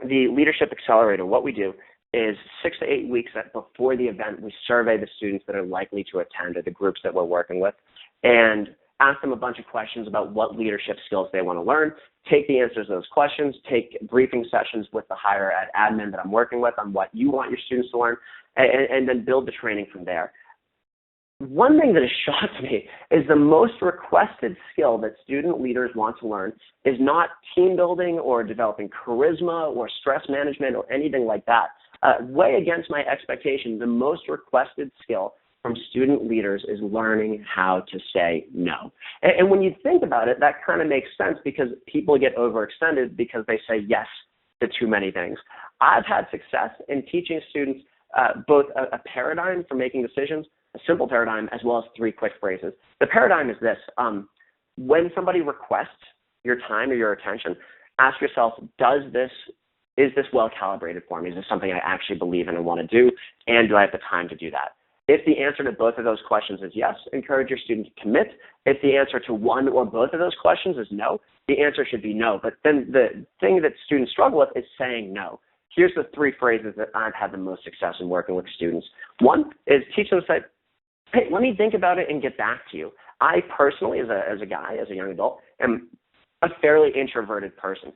the Leadership Accelerator, what we do is 6 to 8 weeks before the event, we survey the students that are likely to attend or the groups that we're working with and ask them a bunch of questions about what leadership skills they want to learn, take the answers to those questions, take briefing sessions with the higher ed admin that I'm working with on what you want your students to learn, and then build the training from there. One thing that has shocked me is the most requested skill that student leaders want to learn is not team building or developing charisma or stress management or anything like that. Way against my expectation, the most requested skill from student leaders is learning how to say no. And when you think about it, that kind of makes sense because people get overextended because they say yes to too many things. I've had success in teaching students both a paradigm for making decisions, a simple paradigm, as well as 3 quick phrases. The paradigm is this. When somebody requests your time or your attention, ask yourself, is this well calibrated for me? Is this something I actually believe in and want to do? And do I have the time to do that? If the answer to both of those questions is yes, encourage your student to commit. If the answer to one or both of those questions is no, the answer should be no. But then the thing that students struggle with is saying no. Here's the 3 phrases that I've had the most success in working with students. One is teach them to say, hey, let me think about it and get back to you. I personally, as a young adult, am a fairly introverted person.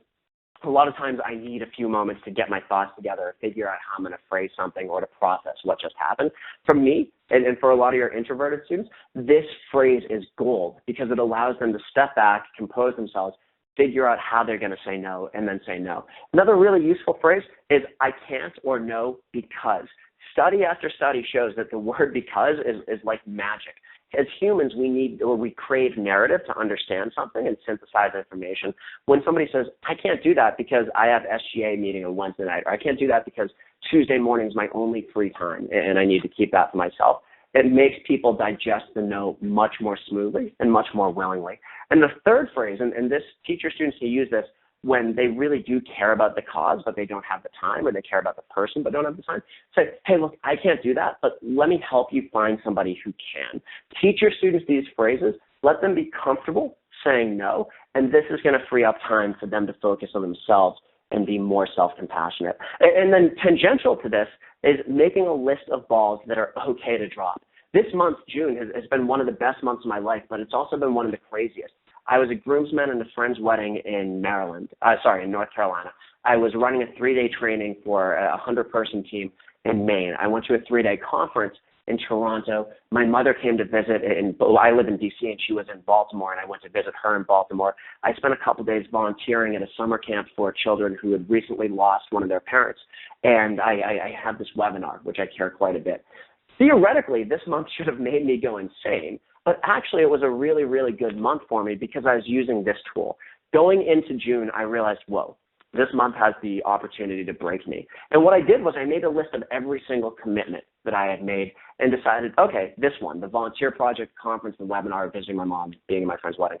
A lot of times I need a few moments to get my thoughts together, figure out how I'm going to phrase something or to process what just happened. For me, and for a lot of your introverted students, this phrase is gold because it allows them to step back, compose themselves, figure out how they're going to say no, and then say no. Another really useful phrase is I can't or no because. Study after study shows that the word because is like magic. As humans, we crave narrative to understand something and synthesize information. When somebody says, I can't do that because I have SGA meeting on Wednesday night, or I can't do that because Tuesday morning is my only free time and I need to keep that for myself, it makes people digest the no much more smoothly and much more willingly. And the third phrase, and this teacher students can use this when they really do care about the cause, but they don't have the time, or they care about the person but don't have the time, say, hey, look, I can't do that, but let me help you find somebody who can. Teach your students these phrases. Let them be comfortable saying no, and this is going to free up time for them to focus on themselves and be more self-compassionate. And then tangential to this is making a list of balls that are okay to drop. This month, June, has been one of the best months of my life, but it's also been one of the craziest. I was a groomsman in a friend's wedding in North Carolina. I was running a 3-day training for a 100-person team in Maine. I went to a 3-day conference in Toronto. My mother came to visit, I live in D.C., and she was in Baltimore, and I went to visit her in Baltimore. I spent a couple days volunteering at a summer camp for children who had recently lost one of their parents, and I had this webinar, which I care quite a bit. Theoretically, this month should have made me go insane, but actually it was a really, really good month for me because I was using this tool. Going into June, I realized, whoa, this month has the opportunity to break me. And what I did was I made a list of every single commitment that I had made and decided, okay, this one, the volunteer project, conference, the webinar, visiting my mom, being at my friend's wedding,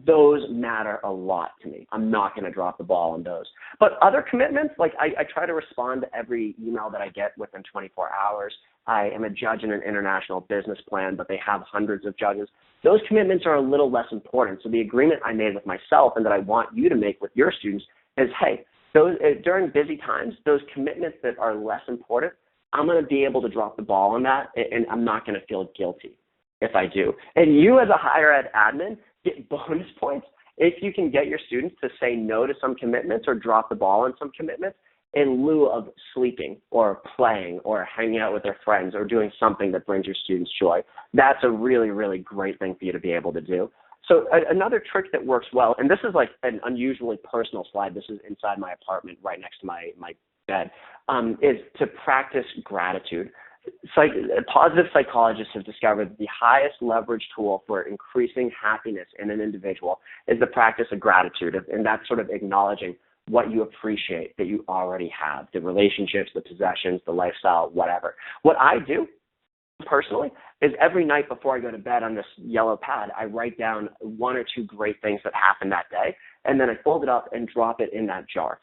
those matter a lot to me. I'm not going to drop the ball on those. But other commitments, like I try to respond to every email that I get within 24 hours. I am a judge in an international business plan, but they have hundreds of judges. Those commitments are a little less important. So the agreement I made with myself and that I want you to make with your students is, hey, during busy times, those commitments that are less important, I'm going to be able to drop the ball on that, and I'm not going to feel guilty if I do. And you as a higher ed admin get bonus points if you can get your students to say no to some commitments or drop the ball on some commitments in lieu of sleeping or playing or hanging out with their friends or doing something that brings your students joy. That's a really, really great thing for you to be able to do. So another trick that works well, and this is like an unusually personal slide. This is inside my apartment right next to my bed, is to practice gratitude. Positive psychologists have discovered the highest leverage tool for increasing happiness in an individual is the practice of gratitude, and that's sort of acknowledging what you appreciate that you already have, the relationships, the possessions, the lifestyle, whatever. What I do personally is every night before I go to bed on this yellow pad, I write down 1 or 2 great things that happened that day, and then I fold it up and drop it in that jar.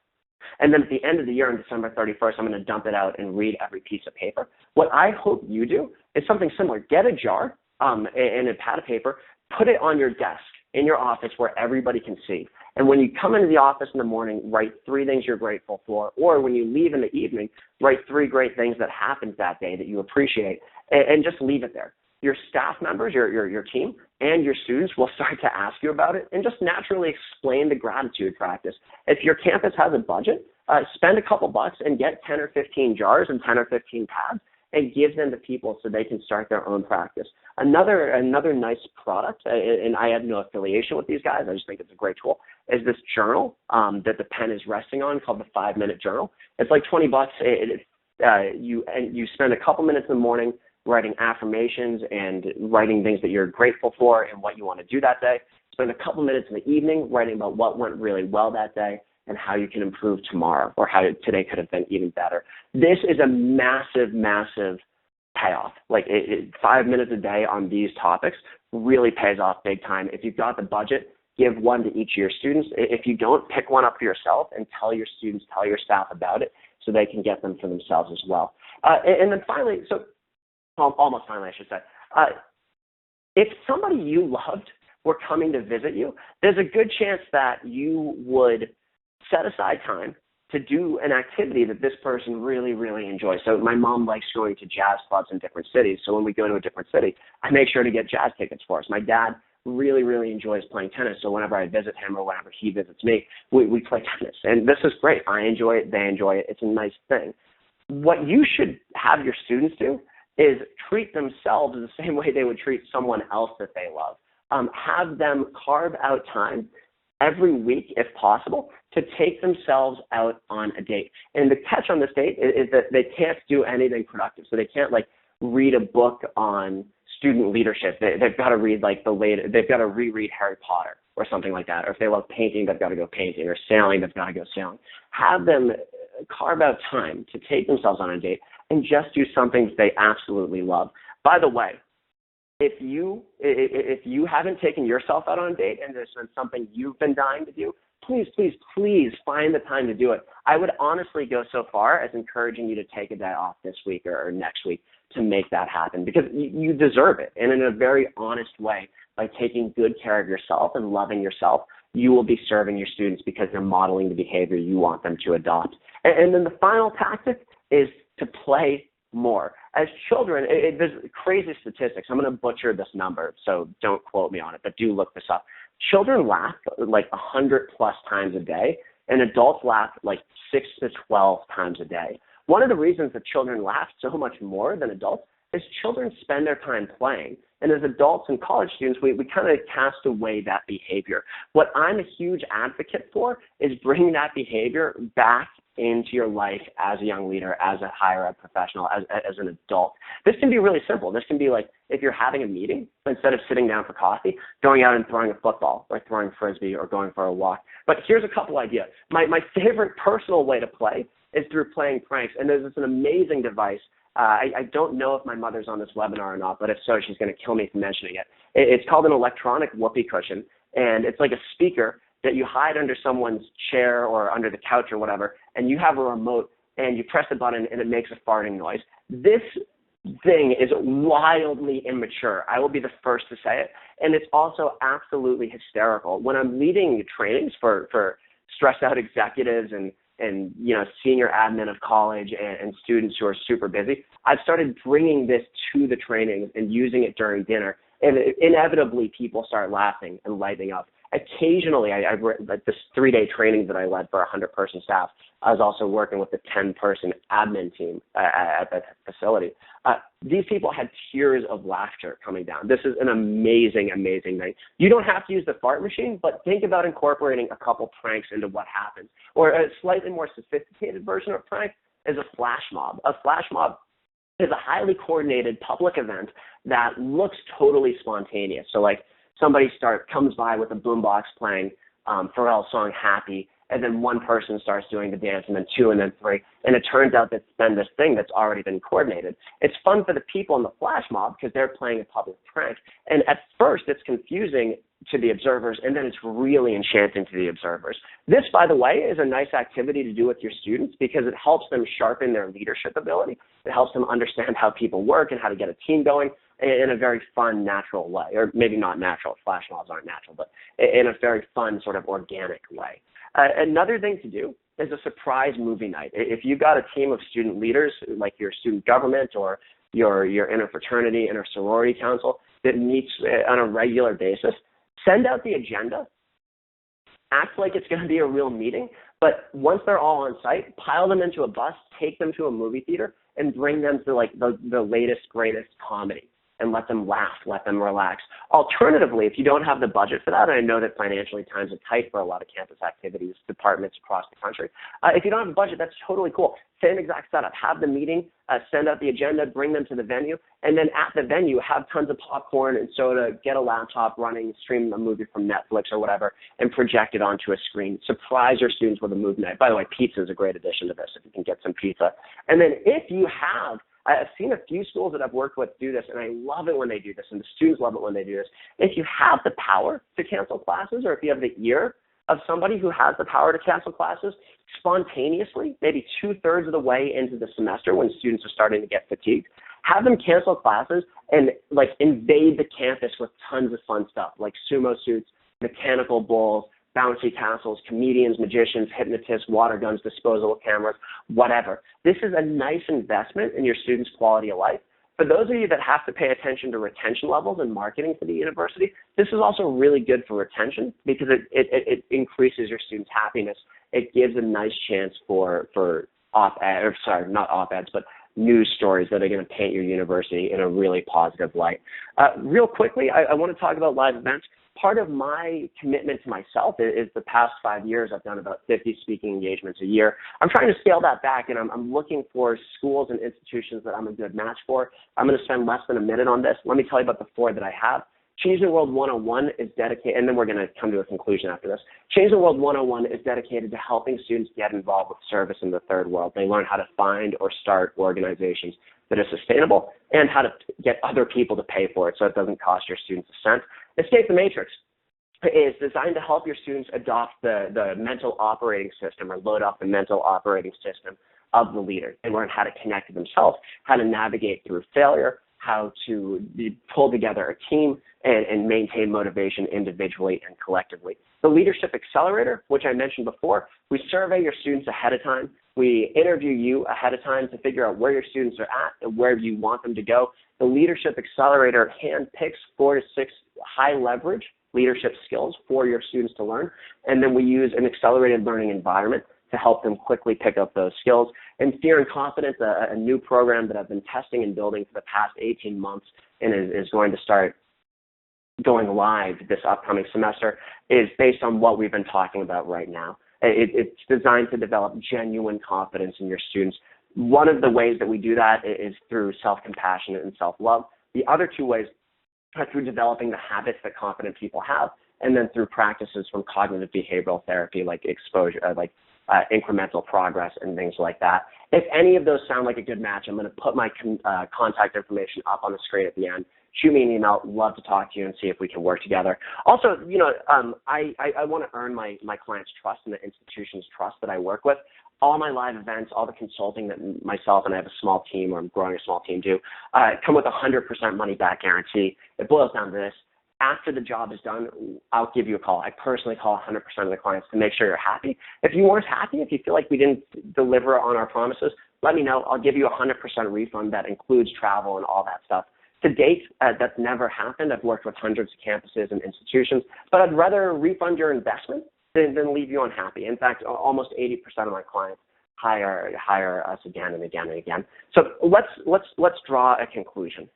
And then at the end of the year on December 31st, I'm going to dump it out and read every piece of paper. What I hope you do is something similar. Get a jar and a pad of paper, put it on your desk in your office where everybody can see. And when you come into the office in the morning, write 3 things you're grateful for. Or when you leave in the evening, write 3 great things that happened that day that you appreciate, and just leave it there. Your staff members, your team, and your students will start to ask you about it and just naturally explain the gratitude practice. If your campus has a budget, spend a couple bucks and get 10 or 15 jars and 10 or 15 pads and give them to people so they can start their own practice. Another nice product, and I have no affiliation with these guys, I just think it's a great tool, is this journal that the pen is resting on called the 5-minute journal. It's like $20. You spend a couple minutes in the morning writing affirmations and writing things that you're grateful for and what you want to do that day. Spend a couple minutes in the evening writing about what went really well that day and how you can improve tomorrow or how today could have been even better. This is a massive, massive payoff. 5 minutes a day on these topics really pays off big time. If you've got the budget, give 1 to each of your students. If you don't, pick 1 up for yourself and tell your students, tell your staff about it so they can get them for themselves as well. And then finally, almost finally, I should say, if somebody you loved were coming to visit you, there's a good chance that you would set aside time to do an activity that this person really, really enjoys. So my mom likes going to jazz clubs in different cities. So when we go to a different city, I make sure to get jazz tickets for us. My dad really, really enjoys playing tennis. So whenever I visit him or whenever he visits me, we play tennis. And this is great. I enjoy it. They enjoy it. It's a nice thing. What you should have your students do is treat themselves the same way they would treat someone else that they love. Have them carve out time every week, if possible, to take themselves out on a date. And the catch on this date is that they can't do anything productive. So they can't read a book on student leadership. They've got to read they've got to reread Harry Potter or something like that. Or if they love painting, they've got to go painting. Or sailing, they've got to go sailing. Have them carve out time to take themselves on a date and just do something they absolutely love. By the way, if you haven't taken yourself out on a date and there's been something you've been dying to do, please, please, please find the time to do it. I would honestly go so far as encouraging you to take a day off this week or next week to make that happen, because you deserve it. And in a very honest way, by taking good care of yourself and loving yourself, you will be serving your students because they're modeling the behavior you want them to adopt. And then the final tactic is to play more. As children, there's crazy statistics. I'm going to butcher this number, so don't quote me on it, but do look this up. Children laugh 100 plus times a day, and adults laugh 6 to 12 times a day. One of the reasons that children laugh so much more than adults is children spend their time playing. And as adults and college students, we kind of cast away that behavior. What I'm a huge advocate for is bringing that behavior back into your life as a young leader, as a higher ed professional, as an adult. This can be really simple. This can be if you're having a meeting, instead of sitting down for coffee, going out and throwing a football or throwing frisbee or going for a walk. But here's a couple ideas. My favorite personal way to play is through playing pranks. And there's an amazing device. I don't know if my mother's on this webinar or not, but if so, she's going to kill me for mentioning it. It's called an electronic whoopee cushion, and it's like a speaker that you hide under someone's chair or under the couch or whatever, and you have a remote, and you press the button, and it makes a farting noise. This thing is wildly immature. I will be the first to say it, and it's also absolutely hysterical. When I'm leading trainings for stressed out executives and senior admin of college and students who are super busy, I've started bringing this to the trainings and using it during dinner. And inevitably, people start laughing and lighting up. Occasionally, like this 3-day training that I led for a 100-person staff, I was also working with the 10-person admin team at that facility. These people had tears of laughter coming down. This is an amazing, amazing night. You don't have to use the fart machine, but think about incorporating a couple pranks into what happens. Or a slightly more sophisticated version of prank is a flash mob. A flash mob is a highly coordinated public event that looks totally spontaneous. So like somebody comes by with a boombox playing Pharrell's song Happy, and then one person starts doing the dance, and then two, and then three, and it turns out that it's been this thing that's already been coordinated. It's fun for the people in the flash mob because they're playing a public prank, and at first it's confusing to the observers, and then it's really enchanting to the observers. This, by the way, is a nice activity to do with your students because it helps them sharpen their leadership ability. It helps them understand how people work and how to get a team going in a very fun, natural way, or maybe not natural. Flash mobs aren't natural, but in a very fun, sort of organic way. Another thing to do is a surprise movie night. If you've got a team of student leaders, like your student government or your interfraternity, inter-sorority council that meets on a regular basis, send out the agenda, act like it's going to be a real meeting, but once they're all on site, pile them into a bus, take them to a movie theater, and bring them to like the latest, greatest comedy. And let them laugh, let them relax. Alternatively, if you don't have the budget for that, and I know that financially times are tight for a lot of campus activities, departments across the country, if you don't have a budget, that's totally cool. Same exact setup. Have the meeting, send out the agenda, bring them to the venue, and then at the venue, have tons of popcorn and soda, get a laptop running, stream a movie from Netflix or whatever, and project it onto a screen. Surprise your students with a movie night. By the way, pizza is a great addition to this if you can get some pizza. And then if you have I've seen a few schools that I've worked with do this, and I love it when they do this, and the students love it when they do this. If you have the power to cancel classes, or if you have the ear of somebody who has the power to cancel classes, spontaneously, maybe 2/3 of the way into the semester when students are starting to get fatigued, have them cancel classes and like invade the campus with tons of fun stuff, like sumo suits, mechanical bulls, bouncy castles, comedians, magicians, hypnotists, water guns, disposable cameras, whatever. This is a nice investment in your students' quality of life. For those of you that have to pay attention to retention levels and marketing for the university, this is also really good for retention because it increases your students' happiness. It gives a nice chance for not op-eds, but news stories that are going to paint your university in a really positive light. Real quickly, I want to talk about live events. Part of my commitment to myself is the past 5 years, I've done about 50 speaking engagements a year. I'm trying to scale that back, and I'm looking for schools and institutions that I'm a good match for. I'm going to spend less than a minute on this. Let me tell you about the 4 that I have. Change the World 101 is dedicated, and then we're going to come to a conclusion after this. Change the World 101 is dedicated to helping students get involved with service in the third world. They learn how to find or start organizations that are sustainable and how to get other people to pay for it so it doesn't cost your students a cent. Escape the Matrix is designed to help your students adopt the mental operating system or load up the mental operating system of the leader and learn how to connect to themselves, how to navigate through failure, how to pull together a team and maintain motivation individually and collectively. The Leadership Accelerator, which I mentioned before, we survey your students ahead of time. We interview you ahead of time to figure out where your students are at and where you want them to go. The Leadership Accelerator handpicks 4 to 6 high-leverage leadership skills for your students to learn, and then we use an accelerated learning environment to help them quickly pick up those skills. And Fear and Confidence, a new program that I've been testing and building for the past 18 months and is going to start going live this upcoming semester, is based on what we've been talking about right now. It's designed to develop genuine confidence in your students. One of the ways that we do that is through self-compassion and self-love. The other 2 ways are through developing the habits that confident people have, and then through practices from cognitive behavioral therapy like exposure, incremental progress and things like that. If any of those sound like a good match, I'm going to put my contact information up on the screen at the end. Shoot me an email. Love to talk to you and see if we can work together. Also, I want to earn my clients' trust and the institution's trust that I work with. All my live events, all the consulting that myself and I have a small team, or I'm growing a small team, do, come with a 100% money-back guarantee. It boils down to this. After the job is done, I'll give you a call. I personally call 100% of the clients to make sure you're happy. If you weren't happy, if you feel like we didn't deliver on our promises, let me know. I'll give you a 100% refund that includes travel and all that stuff To date, that's never happened. I've worked with hundreds of campuses and institutions, but I'd rather refund your investment than leave you unhappy. In fact, almost 80% of my clients hire us again and again and again. So let's draw a conclusion.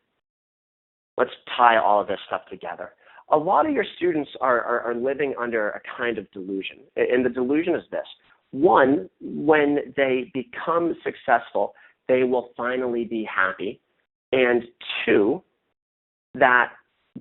Let's tie all of this stuff together. A lot of your students are living under a kind of delusion, and the delusion is this. One, when they become successful, they will finally be happy. And two, that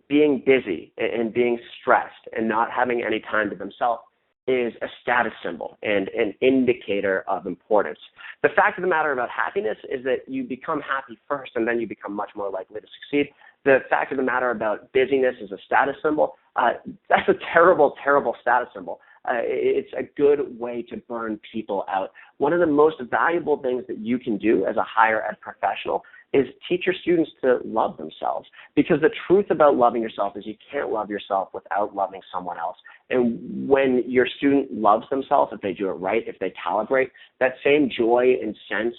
being busy and being stressed and not having any time to themselves is a status symbol and an indicator of importance. The fact of the matter about happiness is that you become happy first and then you become much more likely to succeed. The fact of the matter about busyness is a status symbol. That's a terrible, terrible status symbol. It's a good way to burn people out. One of the most valuable things that you can do as a higher ed professional is teach your students to love themselves. Because the truth about loving yourself is you can't love yourself without loving someone else. And when your student loves themselves, if they do it right, if they calibrate, that same joy and sense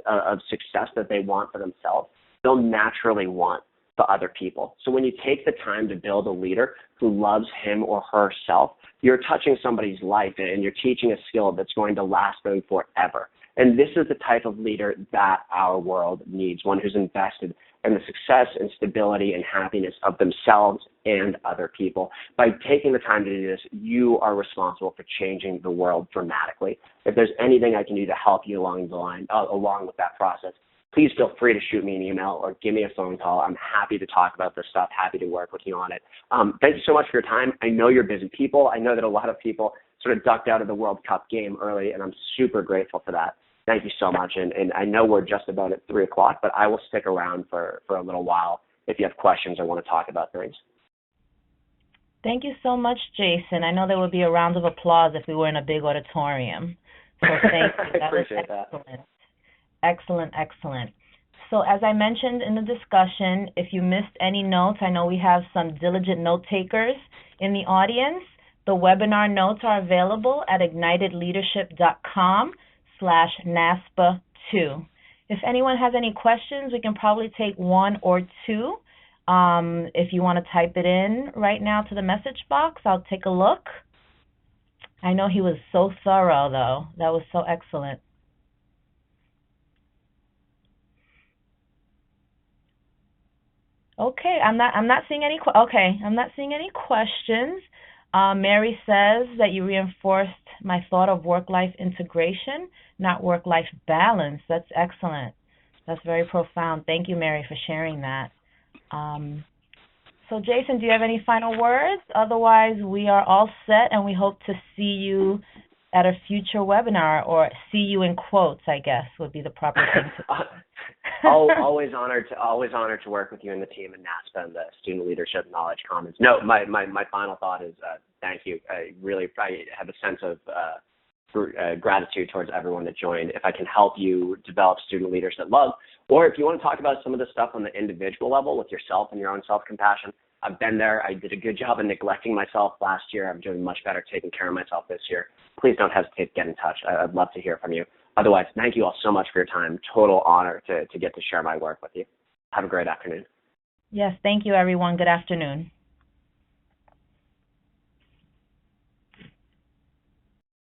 of success that they want for themselves, they'll naturally want for other people. So when you take the time to build a leader who loves him or herself, you're touching somebody's life and you're teaching a skill that's going to last them forever. And this is the type of leader that our world needs, one who's invested in the success and stability and happiness of themselves and other people. By taking the time to do this, you are responsible for changing the world dramatically. If there's anything I can do to help you along with that process, please feel free to shoot me an email or give me a phone call. I'm happy to talk about this stuff, happy to work with you on it. Thank you so much for your time. I know you're busy people. I know that a lot of people sort of ducked out of the World Cup game early, and I'm super grateful for that. Thank you so much. And I know we're just about at 3 o'clock, but I will stick around for a little while if you have questions or want to talk about things. Thank you so much, Jason. I know there would be a round of applause if we were in a big auditorium. So thank you. I appreciate that. Excellent, excellent. So as I mentioned in the discussion, if you missed any notes, I know we have some diligent note takers in the audience. The webinar notes are available at ignitedleadership.com/NASPA2. If anyone has any questions, we can probably take one or two. If you want to type it in right now to the message box, I'll take a look. I know he was so thorough, though. That was so excellent. Okay, I'm not seeing any. I'm not seeing any questions. Mary says that you reinforced my thought of work-life integration, not work-life balance. That's excellent. That's very profound. Thank you, Mary, for sharing that. So, Jason, do you have any final words? Otherwise, we are all set, and we hope to see you at a future webinar, or see you in quotes, I guess, would be the proper thing to do. Always honored to work with you and the team in NASPA and the Student Leadership Knowledge Commons. No, my final thought is thank you. I have a sense of gratitude towards everyone that joined. If I can help you develop student leaders that love, or if you want to talk about some of the stuff on the individual level with yourself and your own self-compassion, I've been there. I did a good job of neglecting myself last year. I'm doing much better taking care of myself this year. Please don't hesitate to get in touch. I'd love to hear from you. Otherwise, thank you all so much for your time. Total honor to get to share my work with you. Have a great afternoon. Yes, thank you, everyone. Good afternoon.